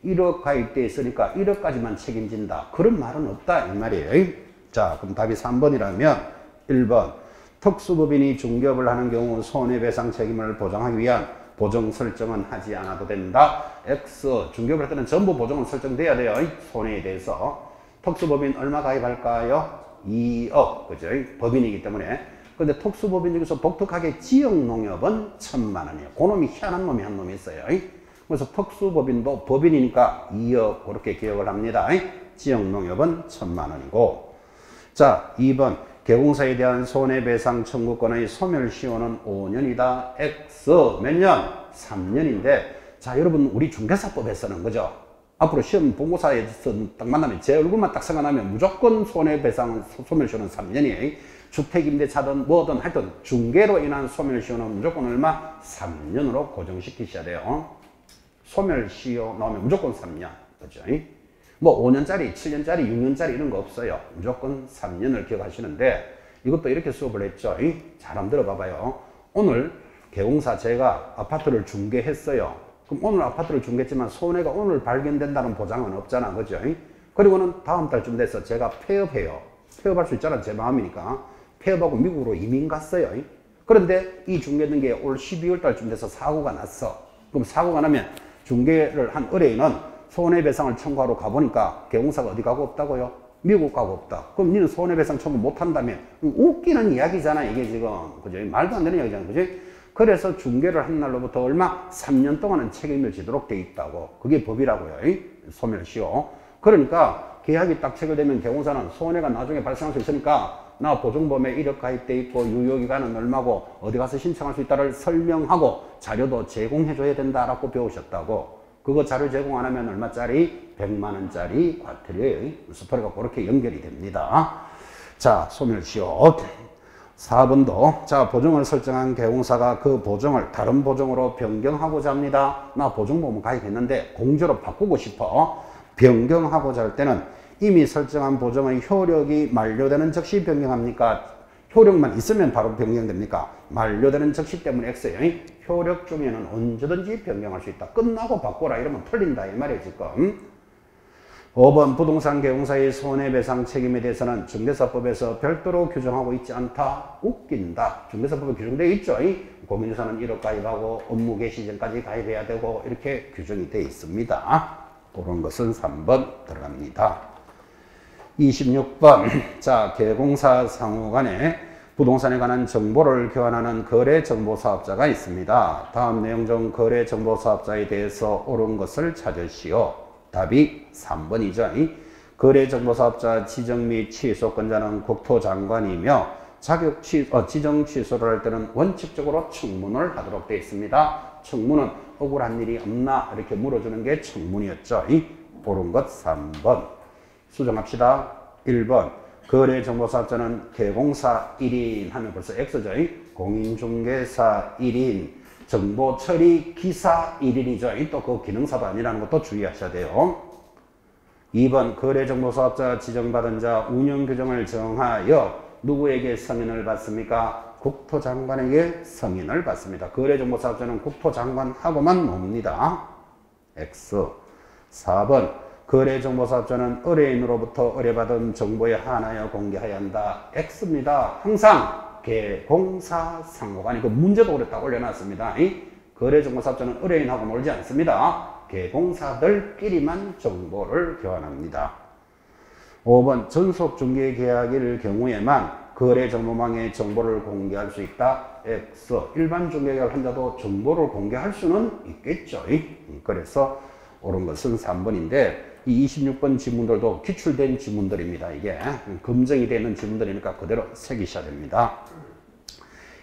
1억 가입돼 있으니까 1억까지만 책임진다. 그런 말은 없다 이 말이에요. 자, 그럼 답이 3번이라면 1번 특수법인이 중개업을 하는 경우 손해배상 책임을 보장하기 위한 보정 설정은 하지 않아도 된다. X 중개업을 할 때는 전부 보정은 설정돼야 돼요. 손해에 대해서. 특수법인 얼마 가입할까요? 2억. 그죠? 법인이기 때문에. 근데 특수법인 중에서 독특하게 지역농협은 1,000만 원이에요. 그놈이 희한한 놈이 한 놈이 있어요. 그래서 특수법인도 법인이니까 2억 그렇게 기억을 합니다. 지역농협은 1,000만 원이고. 자, 2번 개공사에 대한 손해배상 청구권의 소멸시효는 5년이다. X 몇 년? 3년인데 자, 여러분 우리 중개사법에서는 그죠? 앞으로 시험 본고사에서 딱 만나면 제 얼굴만 딱 생각나면 무조건 손해배상 소멸시효는 3년이에요. 주택임대차든 뭐든 하여튼 중개로 인한 소멸시효는 무조건 얼마? 3년으로 고정시키셔야 돼요. 소멸시효 나오면 무조건 3년. 그죠? 뭐 5년짜리, 7년짜리, 6년짜리 이런 거 없어요. 무조건 3년을 기억하시는데 이것도 이렇게 수업을 했죠. 잘 한번 들어봐봐요. 오늘 개공사 제가 아파트를 중개했어요. 그럼 오늘 아파트를 중개했지만 손해가 오늘 발견된다는 보장은 없잖아. 그죠? 그리고는 다음 달쯤 돼서 제가 폐업해요. 폐업할 수 있잖아. 제 마음이니까. 폐업하고 미국으로 이민 갔어요. 그런데 이 중개된 게 올 12월 달쯤 돼서 사고가 났어. 그럼 사고가 나면 중개를 한 의뢰인은 손해배상을 청구하러 가보니까 개공사가 어디 가고 없다고요? 미국 가고 없다. 그럼 니는 손해배상 청구 못한다며? 웃기는 이야기잖아 이게 지금. 그죠? 말도 안 되는 이야기잖아. 그죠? 그래서 중개를 한 날로부터 얼마? 3년 동안은 책임을 지도록 돼 있다고. 그게 법이라고요. 소멸시효. 그러니까 계약이 딱 체결되면 개공사는 손해가 나중에 발생할 수 있으니까 나 보증보험에 이력 가입돼 있고 유효기간은 얼마고 어디 가서 신청할 수 있다를 설명하고 자료도 제공해 줘야 된다라고 배우셨다고. 그거 자료 제공 안 하면 얼마짜리? 100만 원짜리 과태료예요. 스토리가 그렇게 연결이 됩니다. 자, 소멸시효. 4번도 자, 보증을 설정한 개공사가 그 보증을 다른 보증으로 변경하고자 합니다. 나 보증보험 가입했는데 공제로 바꾸고 싶어. 변경하고자 할 때는 이미 설정한 보증의 효력이 만료되는 즉시 변경합니까? 효력만 있으면 바로 변경됩니까? 만료되는 즉시 때문에 X예요. 효력 중에는 언제든지 변경할 수 있다. 끝나고 바꿔라 이러면 틀린다 이 말이에요 지금. 5번 부동산 개공사의 손해배상 책임에 대해서는 중개사법에서 별도로 규정하고 있지 않다. 웃긴다. 중개사법에 규정되어 있죠. 공인중개사는 1억 가입하고 업무 개시 전까지 가입해야 되고 이렇게 규정이 되어 있습니다. 그런 것은 3번 들어갑니다. 26번 자, 개공사 상호 간에 부동산에 관한 정보를 교환하는 거래정보사업자가 있습니다. 다음 내용 중 거래정보사업자에 대해서 옳은 것을 찾으시오. 답이 3번이죠. 거래정보사업자 지정 및 취소권자는 국토장관이며 지정 취소를 할 때는 원칙적으로 청문을 하도록 되어 있습니다. 청문은 억울한 일이 없나 이렇게 물어주는 게 청문이었죠. 옳은 것 3번. 수정합시다. 1번 거래정보사업자는 개공사 1인 하면 벌써 X죠. 공인중개사 1인 정보처리 기사 1인이죠. 또 그 기능사도 아니라는 것도 주의하셔야 돼요. 2번 거래정보사업자 지정받은 자 운영규정을 정하여 누구에게 승인을 받습니까? 국토장관에게 승인을 받습니다. 거래정보사업자는 국토장관하고만 놉니다. X. 4번 거래정보사업자는 의뢰인으로부터 의뢰받은 정보에 한하여 공개해야 한다. X입니다. 항상 개공사 상호간이 그 문제도 그랬다 올려놨습니다. 거래정보사업자는 의뢰인하고 놀지 않습니다. 개공사들끼리만 정보를 교환합니다. 5번 전속중개계약일 경우에만 거래정보망에 정보를 공개할 수 있다. X. 일반 중개계약을 한 자도 정보를 공개할 수는 있겠죠. 그래서 옳은 것은 3번인데 이 26번 지문들도 기출된 지문들입니다. 이게 검증이 되는 지문들이니까 그대로 새기셔야 됩니다.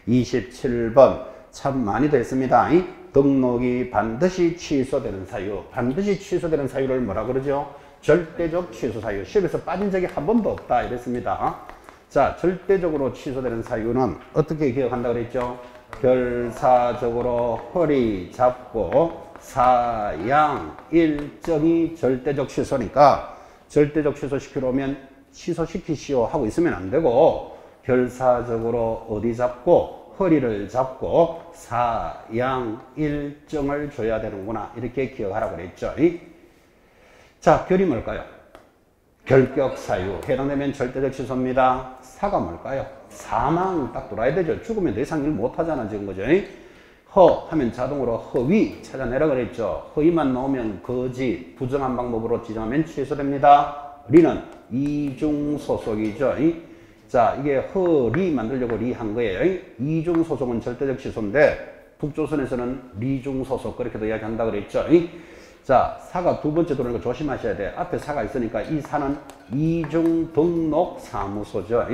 27번 참 많이 됐습니다. 등록이 반드시 취소되는 사유. 반드시 취소되는 사유를 뭐라 그러죠? 절대적 취소 사유. 시험에서 빠진 적이 한 번도 없다 이랬습니다. 자, 절대적으로 취소되는 사유는 어떻게 기억한다 그랬죠? 결사적으로 허리 잡고 사양 일정이 절대적 취소니까 절대적 취소시키려 면 취소시키시오 하고 있으면 안 되고 결사적으로 어디 잡고 허리를 잡고 사양 일정을 줘야 되는구나 이렇게 기억하라고 그랬죠. 자, 결이 뭘까요? 결격 사유 해당되면 절대적 취소입니다. 사가 뭘까요? 사망 딱 돌아야 되죠. 죽으면 더 이상 일 못하잖아 지금 그죠? 허 하면 자동으로 허위 찾아내라 그랬죠. 허위만 나오면 거짓 부정한 방법으로 지정하면 취소됩니다. 리는 이중소속이죠. 자, 이게 허리 만들려고 리 한 거예요. 이중소속은 절대적 취소인데 북조선에서는 리중소속 그렇게도 이야기한다 그랬죠. 자, 사가 두 번째 들어오는 거 조심하셔야 돼. 앞에 사가 있으니까 이 사는 이중등록사무소죠.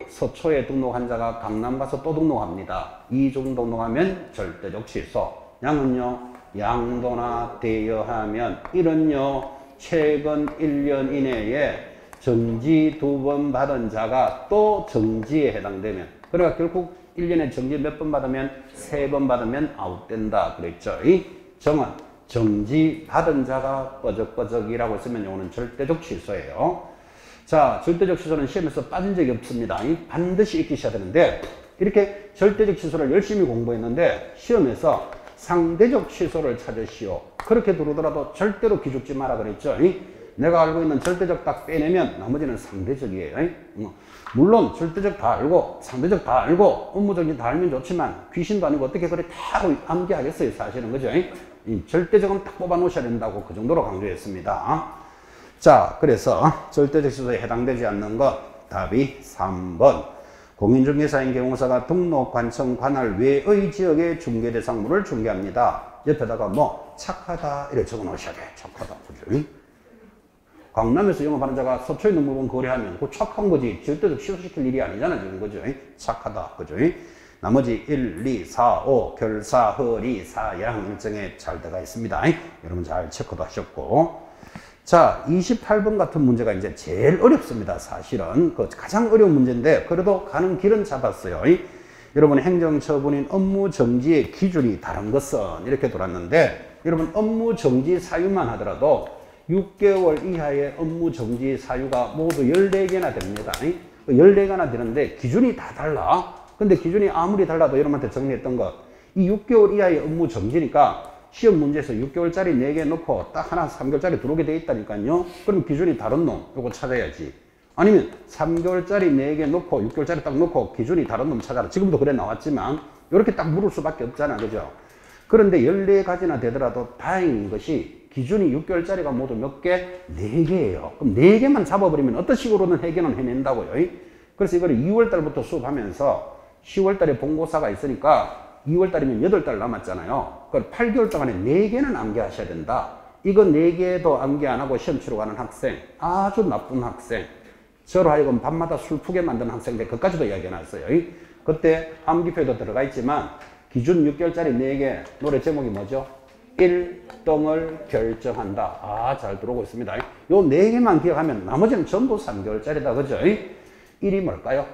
서초에 등록한 자가 강남 가서 또 등록합니다. 이중 등록하면 절대적 취소. 양은요, 양도나 대여하면 이런요, 최근 1년 이내에 정지 2번 받은 자가 또 정지에 해당되면 그러니까 결국 1년에 정지 몇 번 받으면 3번 받으면 아웃된다 그랬죠. 이 정은 정지 받은 자가 뻐적뻐적이라고 했으면 이거는 절대적 취소예요. 자, 절대적 취소는 시험에서 빠진 적이 없습니다. 반드시 익히셔야 되는데 이렇게 절대적 취소를 열심히 공부했는데 시험에서 상대적 취소를 찾으시오. 그렇게 들어오더라도 절대로 기죽지 마라 그랬죠. 내가 알고 있는 절대적 딱 빼내면 나머지는 상대적이에요. 물론 절대적 다 알고 상대적 다 알고 업무적인 다 알면 좋지만 귀신도 아니고 어떻게 그래 다 암기하겠어요 사실은 그죠? 이 절대적은 딱 뽑아 놓으셔야 된다고 그 정도로 강조했습니다. 자, 그래서 절대적 취소에 해당되지 않는 것 답이 3번 공인중개사인 개공사가 등록, 관청, 관할 외의 지역의 중개대상물을 중개합니다. 옆에다가 뭐 착하다 이렇게 적어 놓으셔야 돼. 착하다. 그죠? 강남에서 영업하는 자가 서초에 있는 물건 거래하면 그거 착한 거지. 절대로 취소시킬 일이 아니잖아. 지금 그죠? 착하다. 그죠? 나머지 1, 2, 4, 5 결사, 허리, 사양 일정에 잘 들어가 있습니다. 여러분 잘 체크도 하셨고. 자, 28번 같은 문제가 이제 제일 어렵습니다. 사실은 그 가장 어려운 문제인데 그래도 가는 길은 잡았어요. 여러분 행정처분인 업무 정지의 기준이 다른 것은 이렇게 돌았는데 여러분 업무 정지 사유만 하더라도 6개월 이하의 업무 정지 사유가 모두 14개나 됩니다. 14개나 되는데 기준이 다 달라. 근데 기준이 아무리 달라도 여러분한테 정리했던 것, 이 6개월 이하의 업무 정지니까 시험 문제에서 6개월짜리 4개 놓고 딱 하나 3개월짜리 들어오게 돼 있다니까요. 그럼 기준이 다른 놈 요거 찾아야지. 아니면 3개월짜리 4개 놓고 6개월짜리 딱 놓고 기준이 다른 놈 찾아라. 지금도 그래 나왔지만 이렇게 딱 물을 수밖에 없잖아. 그죠? 그런데 14가지나 되더라도 다행인 것이 기준이 6개월짜리가 모두 몇 개? 4개예요. 그럼 4개만 잡아버리면 어떤 식으로든 해결은 해낸다고요. 그래서 이거를 2월달부터 수업하면서 10월달에 본고사가 있으니까 2월달이면 8달 남았잖아요. 그걸 8개월 동안에 4개는 암기하셔야 된다. 이거 4개도 암기 안 하고 시험 치러 가는 학생, 아주 나쁜 학생, 저로 하여금 밤마다 슬프게 만드는 학생들, 그까지도 이야기해놨어요. 그때 암기표에도 들어가 있지만 기준 6개월짜리 4개, 노래 제목이 뭐죠? 1등을 결정한다. 아, 잘 들어오고 있습니다. 요 4개만 기억하면 나머지는 전부 3개월짜리다. 그죠? 1이 뭘까요?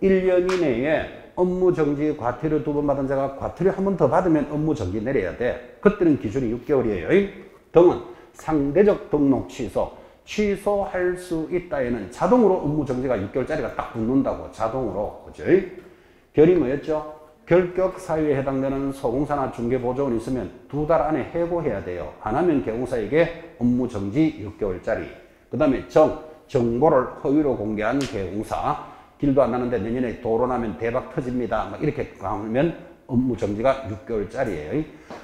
1년 이내에 업무 정지 과태료 2번 받은 자가 과태료 한 번 더 받으면 업무 정지 내려야 돼. 그때는 기준이 6개월이에요. 등은 상대적 등록 취소. 취소할 수 있다에는 자동으로 업무 정지가 6개월짜리가 딱 붙는다고. 자동으로. 그죠? 결이 뭐였죠? 결격 사유에 해당되는 소공사나 중개보조원이 있으면 2달 안에 해고해야 돼요. 안 하면 개공사에게 업무 정지 6개월짜리. 그 다음에 정보를 허위로 공개한 개공사. 길도 안 나는데 내년에 도로 나면 대박 터집니다. 막 이렇게 하면 업무 정지가 6개월짜리예요.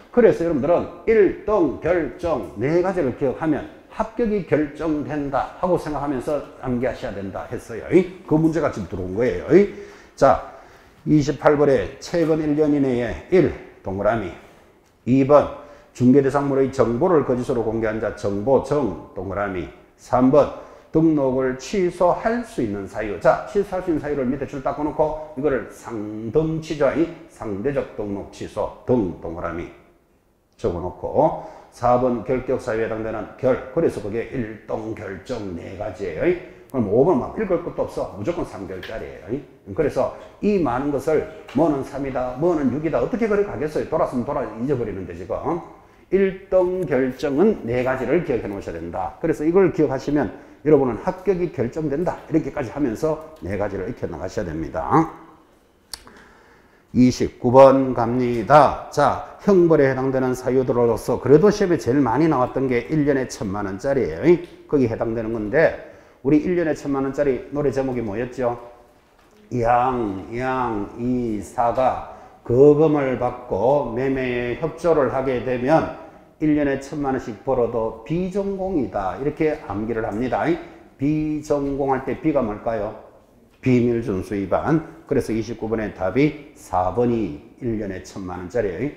그래서 여러분들은 1등 결정 4가지를 기억하면 합격이 결정된다 하고 생각하면서 암기하셔야 된다 했어요. 그 문제가 지금 들어온 거예요. 자, 28번에 최근 1년 이내에 1. 동그라미 2번 중개대상물의 정보를 거짓으로 공개한 자 정보정 동그라미 3번 등록을 취소할 수 있는 사유. 자, 취소할 수 있는 사유를 밑에 줄 딱 꺼놓고 이거를 상등취조, 상대적 등록 취소 등 동그라미 적어놓고 4번 결격 사유에 해당되는 결. 그래서 그게 1등 결정 4가지예요. 그럼 5번 막 읽을 것도 없어. 무조건 3개월짜리예요. 그래서 이 많은 것을 뭐는 3이다, 뭐는 6이다 어떻게 그래 가겠어요. 돌았으면 돌아 잊어버리는데 지금 1등 결정은 4가지를 기억해 놓으셔야 된다. 그래서 이걸 기억하시면 여러분은 합격이 결정된다. 이렇게까지 하면서 4가지를 익혀 나가셔야 됩니다. 29번 갑니다. 자, 형벌에 해당되는 사유들로서 그래도 시험에 제일 많이 나왔던 게 1년에 1000만원짜리예요. 거기 해당되는 건데 우리 1년에 1000만원짜리 노래 제목이 뭐였죠? 이사가 거금을 받고 매매에 협조를 하게 되면 1년에 1000만원씩 벌어도 비전공이다. 이렇게 암기를 합니다. 비전공할 때 B가 뭘까요? 비밀준수 위반. 그래서 29번의 답이 4번이 1년에 1000만원짜리예요.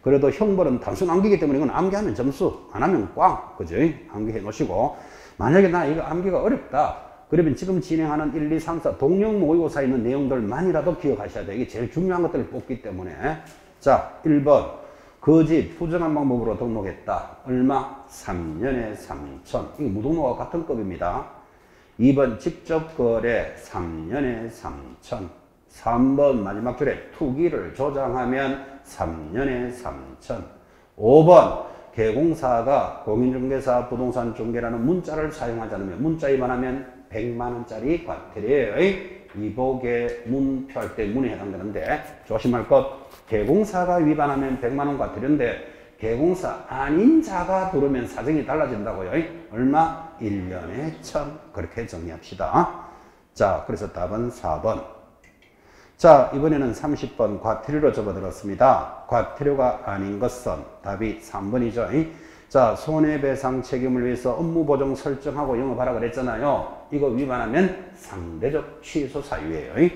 그래도 형벌은 단순 암기이기 때문에 이건 암기하면 점수, 안 하면 꽝. 그죠? 암기해 놓으시고. 만약에 나 이거 암기가 어렵다. 그러면 지금 진행하는 1, 2, 3, 4 동령 모의고사에 있는 내용들만이라도 기억하셔야 돼요. 이게 제일 중요한 것들을 뽑기 때문에. 자, 1번. 거짓, 부정한 방법으로 등록했다. 얼마? 3년에 3천. 이거 무등록과 같은 급입니다. 2번 직접 거래 3년에 3천. 3번 마지막 줄에 투기를 조장하면 3년에 3천. 5번 개공사가 공인중개사 부동산 중개라는 문자를 사용하지 않으면 문자 위반하면 100만원짜리 과태료예요. 이복의 문 표할 때 문에 해당되는데 조심할 것. 개공사가 위반하면 100만원 과태료인데 개공사 아닌 자가 들으면 사정이 달라진다고요. 얼마? 1년에 1000. 그렇게 정리합시다. 자, 그래서 답은 4번. 자, 이번에는 30번 과태료로 접어들었습니다. 과태료가 아닌 것은 답이 3번이죠. 자, 손해배상 책임을 위해서 업무보정 설정하고 영업하라 그랬잖아요. 이거 위반하면 상대적 취소 사유예요.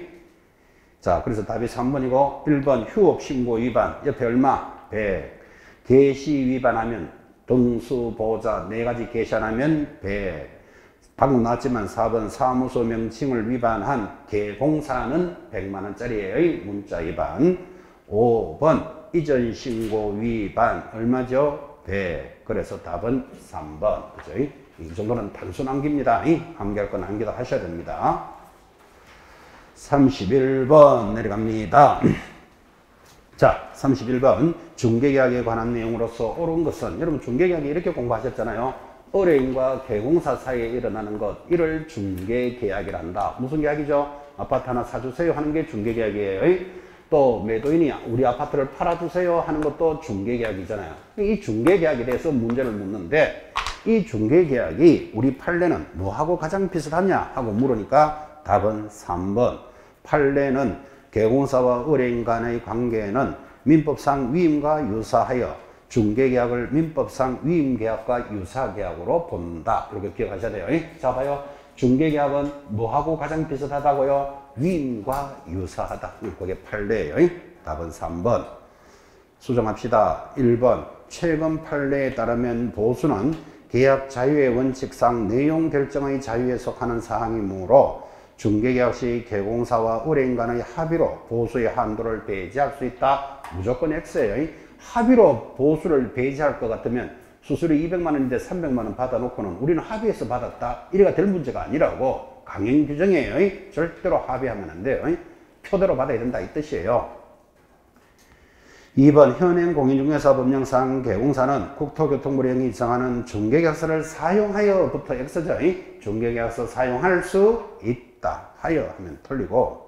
자, 그래서 답이 3번이고 1번 휴업신고 위반. 옆에 얼마? 100. 개시 위반하면 등수보자 4가지 개시하면 100. 방금 나왔지만 4번 사무소 명칭을 위반한 개공사는 100만원짜리의 문자 위반. 5번 이전 신고 위반 얼마죠? 100. 그래서 답은 3번. 그죠? 이 정도는 단순 암기입니다. 암기할 건 암기도 하셔야 됩니다. 31번 내려갑니다. 자, 31번 중개계약에 관한 내용으로서 옳은 것은, 여러분 중개계약이 이렇게 공부하셨잖아요. 의뢰인과 개공사 사이에 일어나는 것, 이를 중개계약이라 한다. 무슨 계약이죠? 아파트 하나 사주세요 하는 게 중개계약이에요. 또 매도인이 우리 아파트를 팔아주세요 하는 것도 중개계약이잖아요. 이 중개계약에 대해서 문제를 묻는데, 이 중개계약이 우리 판례는 뭐하고 가장 비슷하냐 하고 물으니까 답은 3번. 판례는 개공사와 의뢰인 간의 관계는 민법상 위임과 유사하여 중개계약을 민법상 위임계약과 유사계약으로 본다. 이렇게 기억하셔야 돼요. 자, 봐요. 중개계약은 뭐하고 가장 비슷하다고요? 위임과 유사하다. 그게 판례예요. 답은 3번. 수정합시다. 1번. 최근 판례에 따르면 보수는 계약 자유의 원칙상 내용 결정의 자유에 속하는 사항이므로 중개계약 시 개공사와 의뢰인 간의 합의로 보수의 한도를 배제할 수 있다. 무조건 X예요. 합의로 보수를 배제할 것 같으면 수수료 200만 원인데 300만 원 받아놓고는 우리는 합의해서 받았다. 이래가 될 문제가 아니라고 강행 규정이에요. 절대로 합의하면 안 돼요. 표대로 받아야 된다 이 뜻이에요. 2번 현행 공인중개사법령상 개공사는 국토교통부령이 정하는 중개계약서를 사용하여부터 X죠. 중개계약서 사용할 수 있다. 하여 하면 틀리고,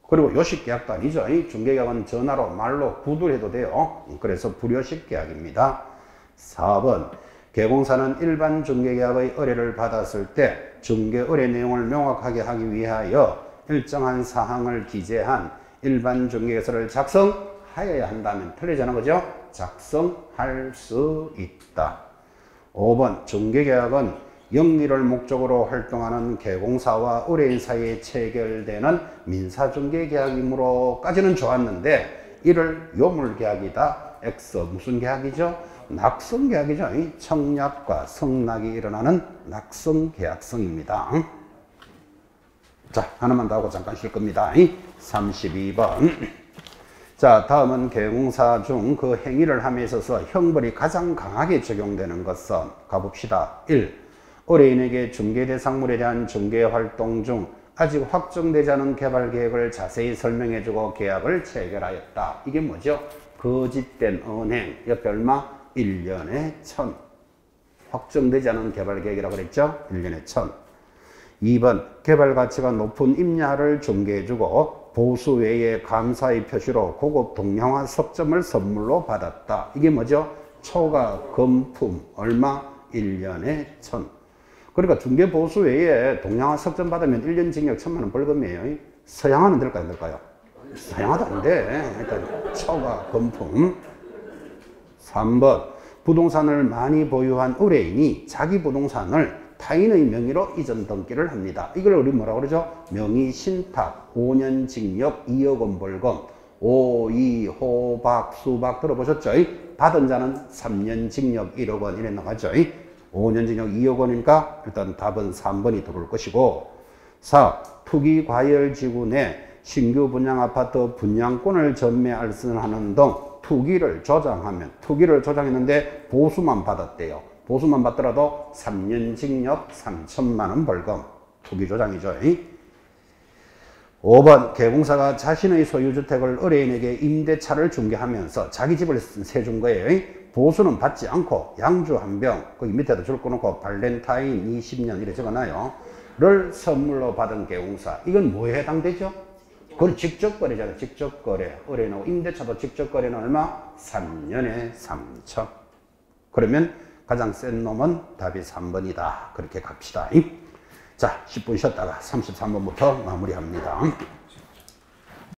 그리고 요식계약도 아니죠. 중개계약은 전화로 말로 구두를 해도 돼요. 그래서 불요식 계약입니다. 4번 개공사는 일반 중개계약의 의뢰를 받았을 때 중개 의뢰 내용을 명확하게 하기 위하여 일정한 사항을 기재한 일반 중개계약서를 작성하여야 한다면 틀리잖아, 그죠? 작성할 수 있다. 5번 중개계약은 영리를 목적으로 활동하는 개공사와 의뢰인 사이에 체결되는 민사중개계약이므로까지는 좋았는데 이를 요물계약이다. X 무슨 계약이죠? 낙성계약이죠. 청약과 성낙이 일어나는 낙성계약성입니다. 자, 하나만 더 하고 잠깐 쉴 겁니다. 32번. 자, 다음은 개공사 중 그 행위를 함에 있어서 형벌이 가장 강하게 적용되는 것은 가봅시다. 1. 의뢰인에게 중개대상물에 대한 중개활동 중 아직 확정되지 않은 개발계획을 자세히 설명해주고 계약을 체결하였다. 이게 뭐죠? 거짓된 은행. 옆에 얼마? 1년에 1000. 확정되지 않은 개발계획이라고 그랬죠? 1년에 1000. 2번 개발가치가 높은 임야를 중개해주고 보수 외에 감사의 표시로 고급 동양화 석점을 선물로 받았다. 이게 뭐죠? 초과 금품 얼마? 1년에 1000. 그러니까 중개 보수 외에 동양화 석점 받으면 1년 징역 1000만 원 벌금이에요. 서양화는 될까요? 안 될까요? 서양화도 안 돼. 그러니까 초과 금품. 3번 부동산을 많이 보유한 의뢰인이 자기 부동산을 타인의 명의로 이전 등기를 합니다. 이걸 우리 뭐라고 그러죠? 명의 신탁, 5년 징역, 2억 원 벌금, 오이, 호박, 수박 들어보셨죠? 받은 자는 3년 징역, 1억 원 이래 나가죠? 5년 징역, 2억 원이니까 일단 답은 3번이 들어올 것이고, 4. 투기과열지구 내 신규 분양 아파트 분양권을 전매 알선하는 등 투기를 조장하면, 투기를 조장했는데 보수만 받았대요. 보수만 받더라도 3년 징역 3천만 원 벌금. 투기 조장이죠. 5번 개공사가 자신의 소유주택을 의뢰인에게 임대차를 중개하면서 자기 집을 세준 거예요. 보수는 받지 않고 양주 한 병, 거기 밑에다 줄 거놓고 발렌타인 20년 이래 적어놔요. 를 선물로 받은 개공사. 이건 뭐에 해당되죠? 그건 직접거래잖아요. 직접거래. 의뢰인하고 임대차도 직접거래는 얼마? 3년에 3천. 그러면 가장 센 놈은 답이 3번이다. 그렇게 갑시다. 자, 10분 쉬었다가 33번부터 마무리합니다.